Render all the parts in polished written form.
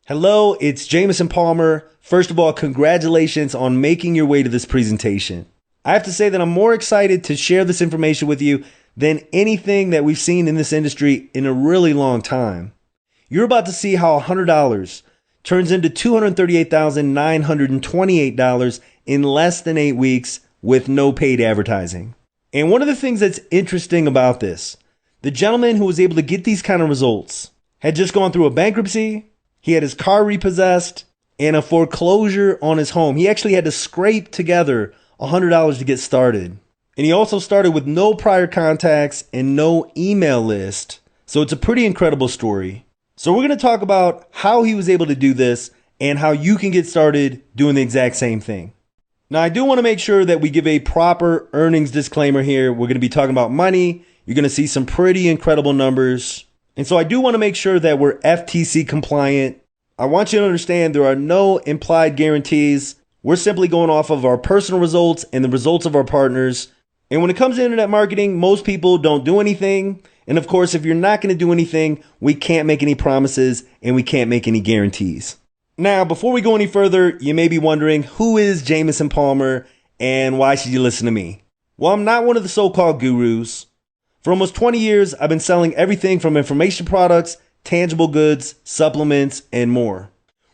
Hello, it's Jamison Palmer. First of all, congratulations on making your way to this presentation. I have to say that I'm more excited to share this information with you than anything that we've seen in this industry in a really long time. You're about to see how $100 turns into $238,928 in less than 8 weeks with no paid advertising. And one of the things that's interesting about this, the gentleman who was able to get these kind of results had just gone through a bankruptcy. He had his car repossessed and a foreclosure on his home. He actually had to scrape together $100 to get started. And he also started with no prior contacts and no email list. So it's a pretty incredible story. So we're going to talk about how he was able to do this and how you can get started doing the exact same thing. Now, I do want to make sure that we give a proper earnings disclaimer here. We're going to be talking about money. You're going to see some pretty incredible numbers. And so I do want to make sure that we're FTC compliant. I want you to understand there are no implied guarantees. We're simply going off of our personal results and the results of our partners. And when it comes to internet marketing, most people don't do anything. And of course, if you're not going to do anything, we can't make any promises and we can't make any guarantees. Now, before we go any further, you may be wondering, who is Jamison Palmer and why should you listen to me? Well, I'm not one of the so-called gurus. For almost 20 years, I've been selling everything from information products, tangible goods, supplements, and more.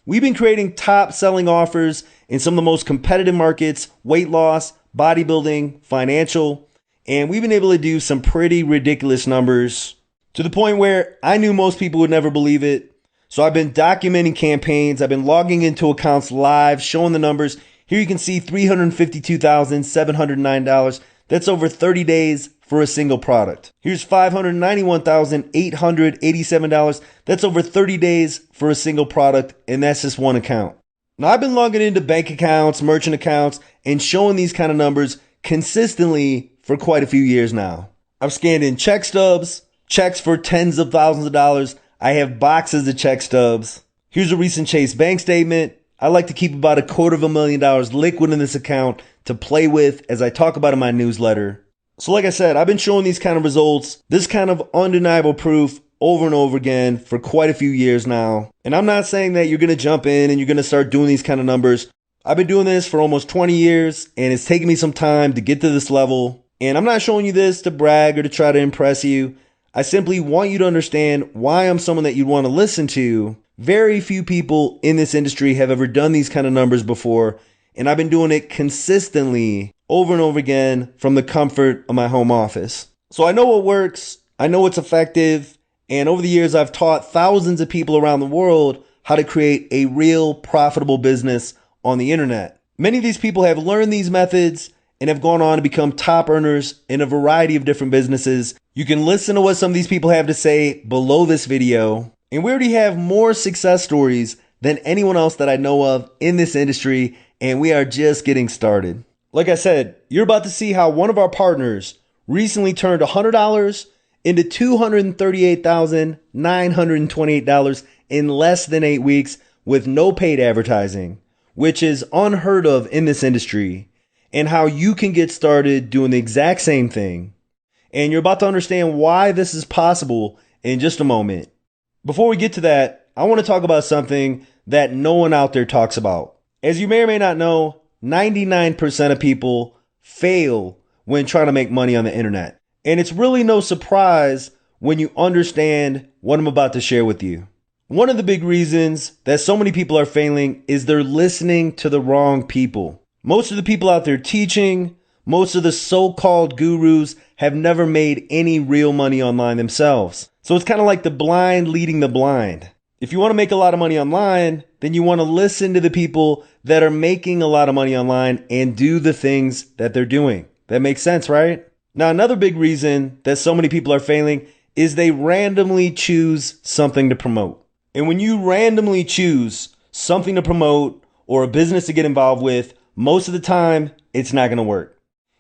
We've been creating top selling offers in some of the most competitive markets, weight loss, bodybuilding, financial, and we've been able to do some pretty ridiculous numbers to the point where I knew most people would never believe it. So I've been documenting campaigns. I've been logging into accounts live, showing the numbers. Here you can see $352,709. That's over 30 days for a single product. Here's $591,887. That's over 30 days for a single product, and that's just one account. Now, I've been logging into bank accounts, merchant accounts, and showing these kind of numbers consistently for quite a few years now. I've scanned in check stubs, checks for tens of thousands of dollars. I have boxes of check stubs. Here's a recent Chase bank statement. I like to keep about $250,000 liquid in this account to play with as I talk about in my newsletter. So like I said, I've been showing these kind of results, this kind of undeniable proof over and over again for quite a few years now. And I'm not saying that you're going to jump in and you're going to start doing these kind of numbers. I've been doing this for almost 20 years and it's taken me some time to get to this level. And I'm not showing you this to brag or to try to impress you. I simply want you to understand why I'm someone that you'd want to listen to. Very few people in this industry have ever done these kind of numbers before. And I've been doing it consistently over and over again from the comfort of my home office. So I know what works. I know what's effective. And over the years, I've taught thousands of people around the world how to create a real profitable business on the internet. Many of these people have learned these methods and have gone on to become top earners in a variety of different businesses. You can listen to what some of these people have to say below this video. And we already have more success stories than anyone else that I know of in this industry. And we are just getting started. Like I said, you're about to see how one of our partners recently turned $100 into $238,928 in less than 8 weeks with no paid advertising, which is unheard of in this industry, and how you can get started doing the exact same thing. And you're about to understand why this is possible in just a moment. Before we get to that, I want to talk about something that no one out there talks about. As you may or may not know, 99% of people fail when trying to make money on the internet. And it's really no surprise when you understand what I'm about to share with you. One of the big reasons that so many people are failing is they're listening to the wrong people. Most of the people out there teaching, most of the so-called gurus have never made any real money online themselves. So it's kind of like the blind leading the blind. If you want to make a lot of money online, then you want to listen to the people that are making a lot of money online and do the things that they're doing. That makes sense, right? Now, another big reason that so many people are failing is they randomly choose something to promote. And when you randomly choose something to promote or a business to get involved with, most of the time, it's not going to work.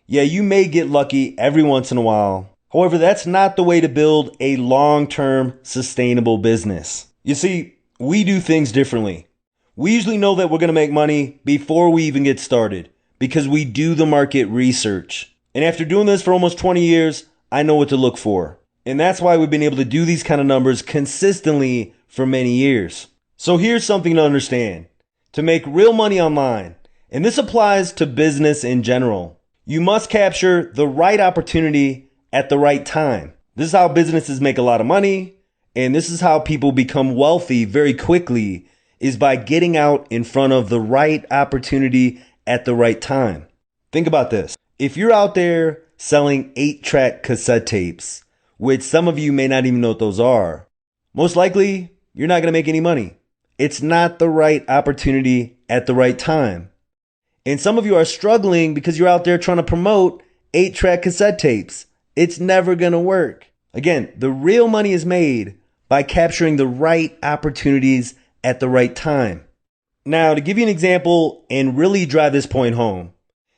Yeah, you may get lucky every once in a while. However, that's not the way to build a long-term sustainable business. You see, we do things differently. We usually know that we're going to make money before we even get started because we do the market research. And after doing this for almost 20 years, I know what to look for. And that's why we've been able to do these kind of numbers consistently for many years. So here's something to understand. To make real money online, and this applies to business in general, you must capture the right opportunity at the right time. This is how businesses make a lot of money, and this is how people become wealthy very quickly, is by getting out in front of the right opportunity at the right time. Think about this. If you're out there selling 8-track cassette tapes, which some of you may not even know what those are, most likely you're not going to make any money. It's not the right opportunity at the right time. And some of you are struggling because you're out there trying to promote 8-track cassette tapes. It's never going to work. Again, the real money is made by capturing the right opportunities at the right time. Now, to give you an example and really drive this point home,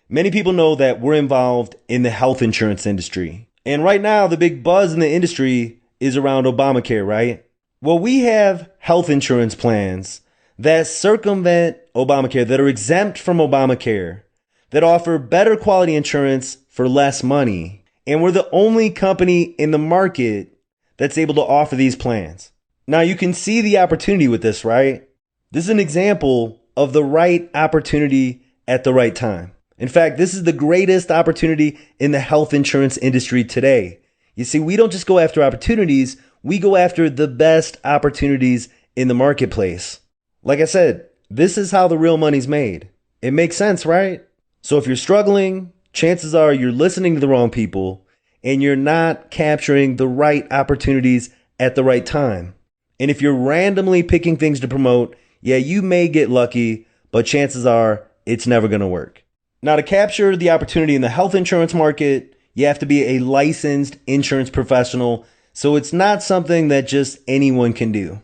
many people know that we're involved in the health insurance industry. And right now, the big buzz in the industry is around Obamacare, right? Well, we have health insurance plans that circumvent Obamacare, that are exempt from Obamacare, that offer better quality insurance for less money. And we're the only company in the market that's able to offer these plans. Now, you can see the opportunity with this, right? This is an example of the right opportunity at the right time. In fact, this is the greatest opportunity in the health insurance industry today. You see, we don't just go after opportunities, we go after the best opportunities in the marketplace. Like I said, this is how the real money's made. It makes sense, right? So if you're struggling, chances are you're listening to the wrong people and you're not capturing the right opportunities at the right time. And if you're randomly picking things to promote, yeah, you may get lucky, but chances are it's never going to work. Now, to capture the opportunity in the health insurance market, you have to be a licensed insurance professional. So it's not something that just anyone can do.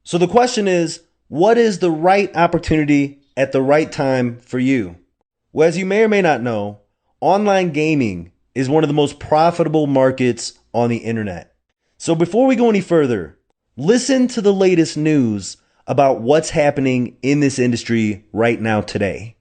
So the question is, what is the right opportunity at the right time for you? Well, as you may or may not know, online gaming is one of the most profitable markets on the internet. So before we go any further, listen to the latest news about what's happening in this industry right now today.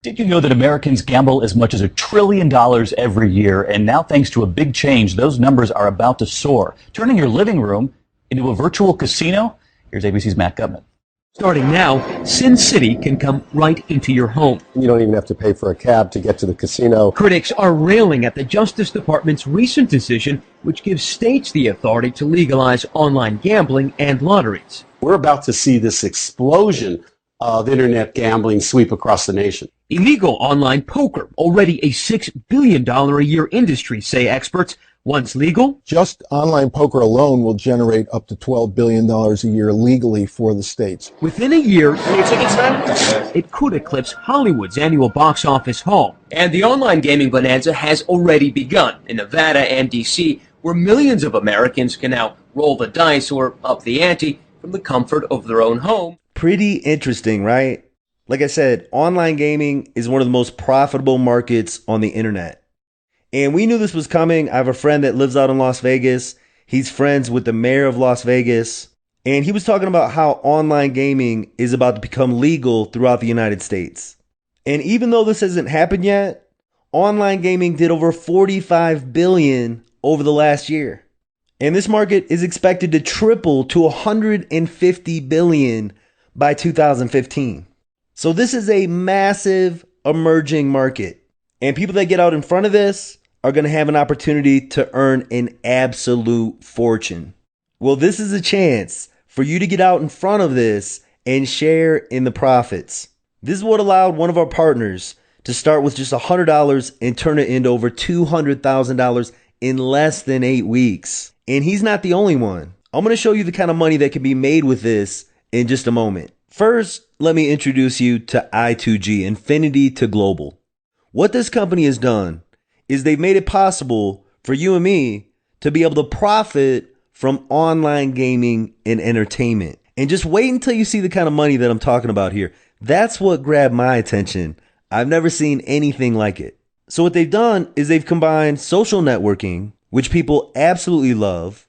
Did you know that Americans gamble as much as $1 trillion every year? And now, thanks to a big change, those numbers are about to soar, turning your living room into a virtual casino. Here's ABC's Matt Gutman. Starting now, Sin City can come right into your home. You don't even have to pay for a cab to get to the casino. Critics are railing at the Justice Department's recent decision, which gives states the authority to legalize online gambling and lotteries. We're about to see this explosion of internet gambling sweep across the nation. Illegal online poker, already a $6 billion a year industry, say experts. Once legal, just online poker alone will generate up to $12 billion a year legally for the states. Within a year, it could eclipse Hollywood's annual box office haul. And the online gaming bonanza has already begun in Nevada and D.C., where millions of Americans can now roll the dice or up the ante from the comfort of their own home. Pretty interesting, right? Like I said, online gaming is one of the most profitable markets on the internet. And we knew this was coming. I have a friend that lives out in Las Vegas. He's friends with the mayor of Las Vegas. And he was talking about how online gaming is about to become legal throughout the United States. And even though this hasn't happened yet, online gaming did over $45 billion over the last year. And this market is expected to triple to $150 billion by 2015. So this is a massive emerging market. And people that get out in front of this are going to have an opportunity to earn an absolute fortune. Well, this is a chance for you to get out in front of this and share in the profits. This is what allowed one of our partners to start with just $100 and turn it into over $200,000 in less than 8 weeks. And he's not the only one. I'm going to show you the kind of money that can be made with this in just a moment. First, let me introduce you to I2G, Infinity to Global. What this company has done is they've made it possible for you and me to be able to profit from online gaming and entertainment. And just wait until you see the kind of money that I'm talking about here. That's what grabbed my attention. I've never seen anything like it. So what they've done is they've combined social networking, which people absolutely love,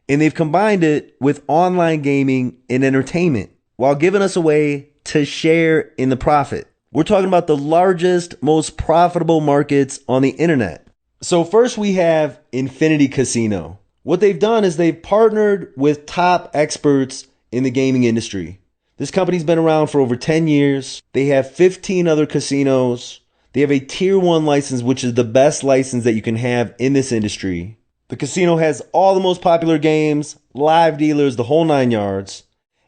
and they've combined it with online gaming and entertainment while giving us a way to share in the profit. We're talking about the largest, most profitable markets on the internet. So first we have Infinity Casino, What they've done is they've partnered with top experts in the gaming industry. This company's been around for over 10 years. They have 15 other casinos. They have a tier 1 license, which is the best license that you can have in this industry. The casino has all the most popular games, live dealers, the whole 9 yards.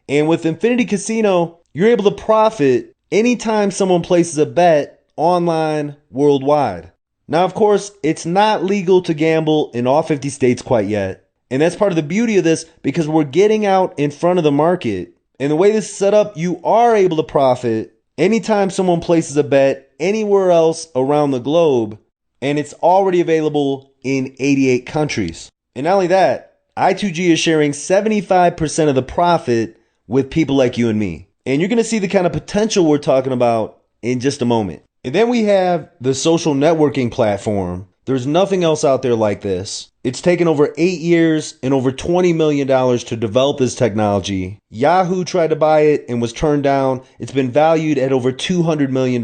And with Infinity Casino, you're able to profit anytime someone places a bet online worldwide. Now, of course, it's not legal to gamble in all 50 states quite yet. And that's part of the beauty of this, because we're getting out in front of the market. And the way this is set up, you are able to profit anytime someone places a bet anywhere else around the globe. And it's already available in 88 countries. And not only that, I2G is sharing 75% of the profit with people like you and me. And you're going to see the kind of potential we're talking about in just a moment. And then we have the social networking platform. There's nothing else out there like this. It's taken over 8 years and over $20 million to develop this technology. Yahoo tried to buy it and was turned down. It's been valued at over $200 million.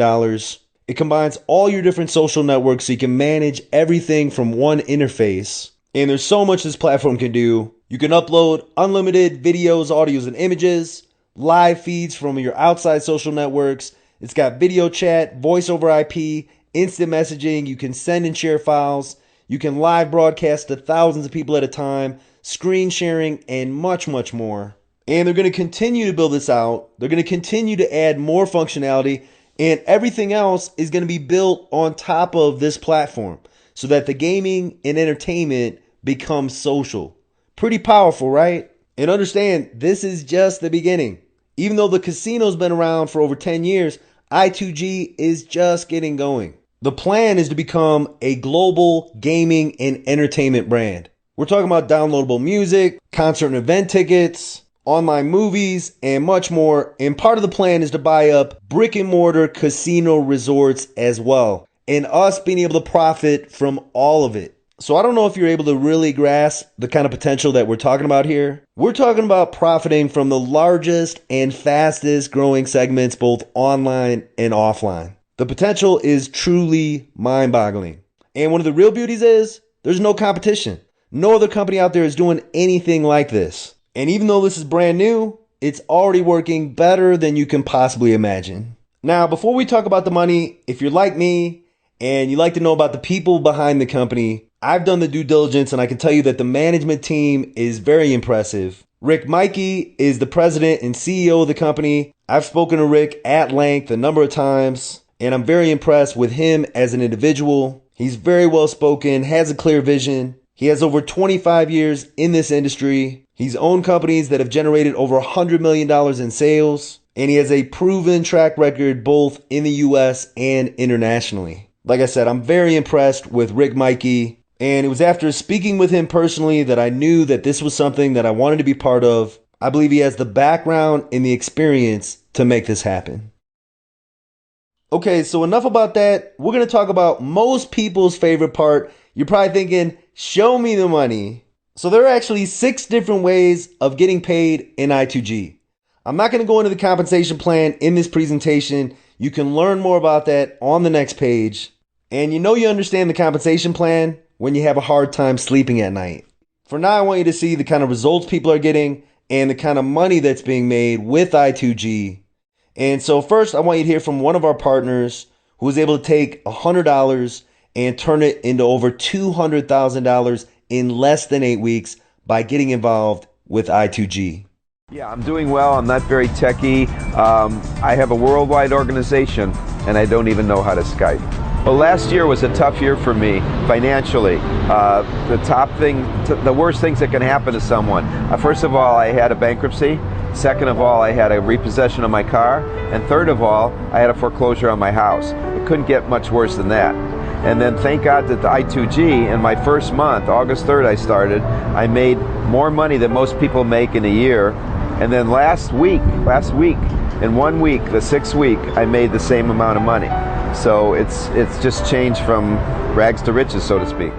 It combines all your different social networks so you can manage everything from one interface. And there's so much this platform can do. You can upload unlimited videos, audios, and images, live feeds from your outside social networks. It's got video chat, voice over IP, instant messaging. You can send and share files. You can live broadcast to thousands of people at a time, screen sharing, and much, much more. And they're going to continue to build this out. They're going to continue to add more functionality, and everything else is going to be built on top of this platform so that the gaming and entertainment becomes social. Pretty powerful, right? And understand, this is just the beginning. Even though the casino's been around for over 10 years, I2G is just getting going. The plan is to become a global gaming and entertainment brand. We're talking about downloadable music, concert and event tickets, online movies, and much more. And part of the plan is to buy up brick and mortar casino resorts as well, and us being able to profit from all of it. So I don't know if you're able to really grasp the kind of potential that we're talking about here. We're talking about profiting from the largest and fastest growing segments, both online and offline. The potential is truly mind-boggling. And one of the real beauties is there's no competition. No other company out there is doing anything like this. And even though this is brand new, it's already working better than you can possibly imagine. Now, before we talk about the money, if you're like me and you like to know about the people behind the company, I've done the due diligence and I can tell you that the management team is very impressive. Rick Mikey is the president and CEO of the company. I've spoken to Rick at length a number of times, and I'm very impressed with him as an individual. He's very well spoken, has a clear vision. He has over 25 years in this industry. He's owned companies that have generated over $100 million in sales, and he has a proven track record both in the US and internationally. Like I said, I'm very impressed with Rick Mikey. And it was after speaking with him personally that I knew that this was something that I wanted to be part of. I believe he has the background and the experience to make this happen. Okay, so enough about that. We're going to talk about most people's favorite part. You're probably thinking, show me the money. So there are actually 6 different ways of getting paid in I2G. I'm not going to go into the compensation plan in this presentation. You can learn more about that on the next page. And you know you understand the compensation plan when you have a hard time sleeping at night. For now, I want you to see the kind of results people are getting and the kind of money that's being made with I2G. And so first, I want you to hear from one of our partners who was able to take $100 and turn it into over $200,000 in less than 8 weeks by getting involved with I2G. Yeah, I'm doing well. I'm not very techy. I have a worldwide organization and I don't even know how to Skype. Well, last year was a tough year for me financially. The worst things that can happen to someone. First of all, I had a bankruptcy. Second of all, I had a repossession of my car. And third of all, I had a foreclosure on my house. It couldn't get much worse than that. And then thank God that the I2G, in my first month, August 3rd I started, I made more money than most people make in a year. And then last week, in 1 week, the 6th week, I made the same amount of money. So it's just changed from rags to riches, so to speak.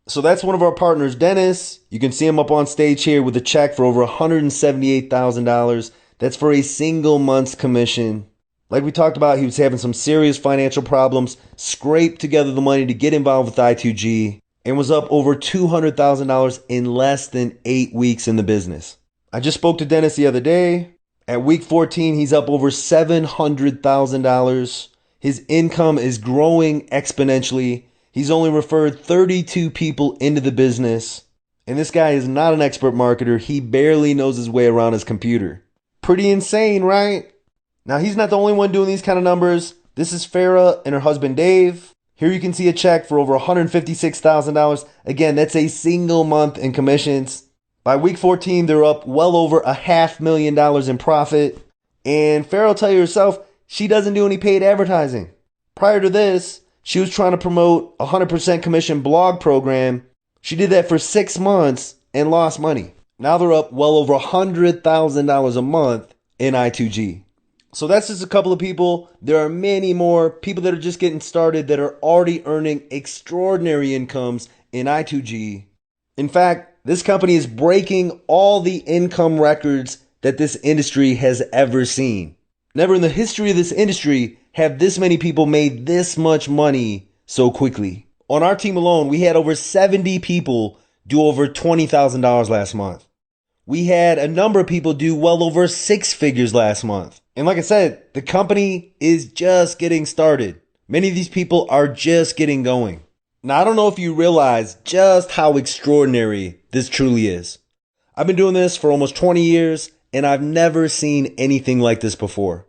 So that's one of our partners, Dennis. You can see him up on stage here with a check for over $178,000. That's for a single month's commission. Like we talked about, he was having some serious financial problems, scraped together the money to get involved with I2G. and was up over $200,000 in less than 8 weeks in the business. I just spoke to Dennis the other day. At week 14, he's up over $700,000. His income is growing exponentially. He's only referred 32 people into the business. And this guy is not an expert marketer. He barely knows his way around his computer. Pretty insane, right? Now, he's not the only one doing these kind of numbers. This is Farah and her husband, Dave. Here you can see a check for over $156,000. Again, that's a single month in commissions. By week 14, they're up well over $500,000 in profit. And Farah will tell you herself, she doesn't do any paid advertising. Prior to this, she was trying to promote a 100% commission blog program. She did that for 6 months and lost money. Now they're up well over $100,000 a month in I2G. So that's just a couple of people. There are many more people that are just getting started that are already earning extraordinary incomes in I2G. In fact, this company is breaking all the income records that this industry has ever seen. Never in the history of this industry have this many people made this much money so quickly. On our team alone, we had over 70 people do over $20,000 last month. We had a number of people do well over 6 figures last month. And like I said, the company is just getting started. Many of these people are just getting going. Now, I don't know if you realize just how extraordinary this truly is. I've been doing this for almost 20 years, and I've never seen anything like this before.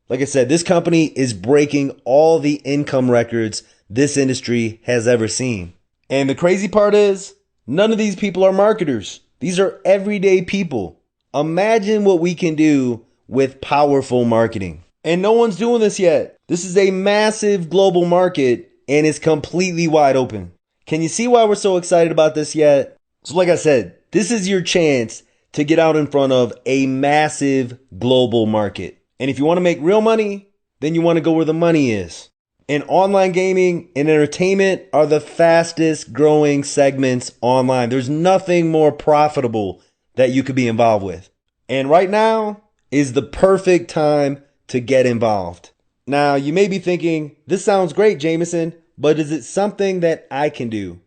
Like I said, this company is breaking all the income records this industry has ever seen. And the crazy part is, none of these people are marketers. These are everyday people. Imagine what we can do with powerful marketing. And no one's doing this yet. This is a massive global market and it's completely wide open. Can you see why we're so excited about this yet? So like I said, this is your chance to get out in front of a massive global market. And if you want to make real money, then you want to go where the money is. And online gaming and entertainment are the fastest growing segments online. There's nothing more profitable that you could be involved with. And right now is the perfect time to get involved. Now, you may be thinking, this sounds great, Jameson, but is it something that I can do?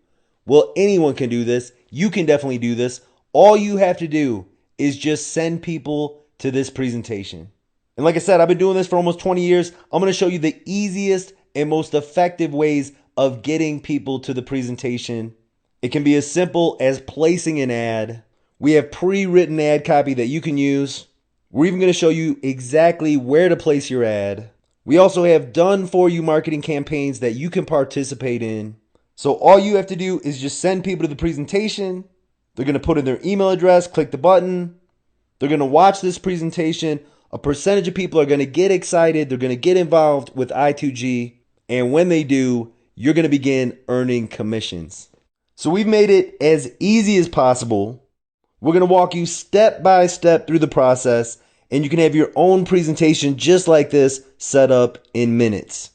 Well, anyone can do this. You can definitely do this. All you have to do is just send people to this presentation. And like I said, I've been doing this for almost 20 years. I'm going to show you the easiest and most effective ways of getting people to the presentation. It can be as simple as placing an ad. We have pre-written ad copy that you can use. We're even going to show you exactly where to place your ad. We also have done for you marketing campaigns that you can participate in. So all you have to do is just send people to the presentation. They're going to put in their email address, click the button. They're going to watch this presentation. A percentage of people are going to get excited. They're going to get involved with I2G. And when they do, you're going to begin earning commissions. So we've made it as easy as possible. We're going to walk you step by step through the process, and you can have your own presentation just like this set up in minutes.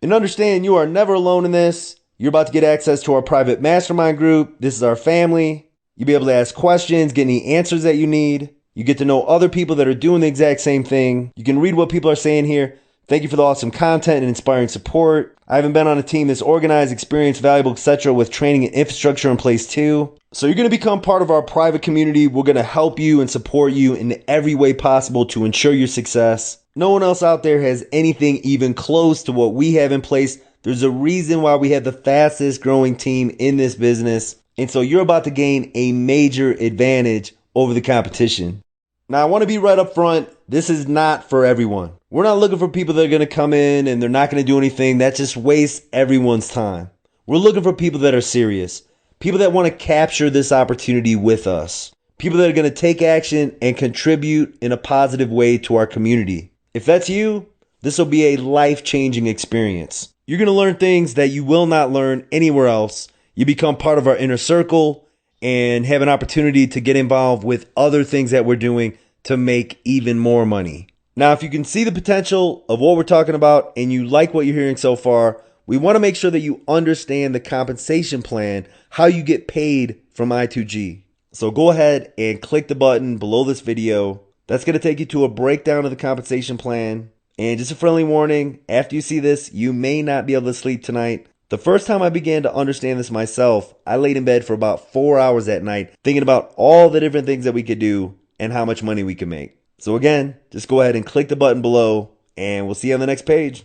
And understand, you are never alone in this. You're about to get access to our private mastermind group. This is our family. You'll be able to ask questions, get any answers that you need. You get to know other people that are doing the exact same thing. You can read what people are saying here. Thank you for the awesome content and inspiring support. I haven't been on a team that's organized, experienced, valuable, etc. with training and infrastructure in place too. So you're going to become part of our private community. We're going to help you and support you in every way possible to ensure your success. No one else out there has anything even close to what we have in place. There's a reason why we have the fastest growing team in this business. And so you're about to gain a major advantage over the competition. Now, I want to be right up front. This is not for everyone. We're not looking for people that are going to come in and they're not going to do anything. That just wastes everyone's time. We're looking for people that are serious. People that want to capture this opportunity with us. People that are going to take action and contribute in a positive way to our community. If that's you, this will be a life-changing experience. You're going to learn things that you will not learn anywhere else. You become part of our inner circle and have an opportunity to get involved with other things that we're doing to make even more money. Now, if you can see the potential of what we're talking about and you like what you're hearing so far, we want to make sure that you understand the compensation plan, how you get paid from I2G. So go ahead and click the button below this video. That's going to take you to a breakdown of the compensation plan. And just a friendly warning, after you see this, you may not be able to sleep tonight. The first time I began to understand this myself, I laid in bed for about 4 hours that night thinking about all the different things that we could do and how much money we could make. So again, just go ahead and click the button below and we'll see you on the next page.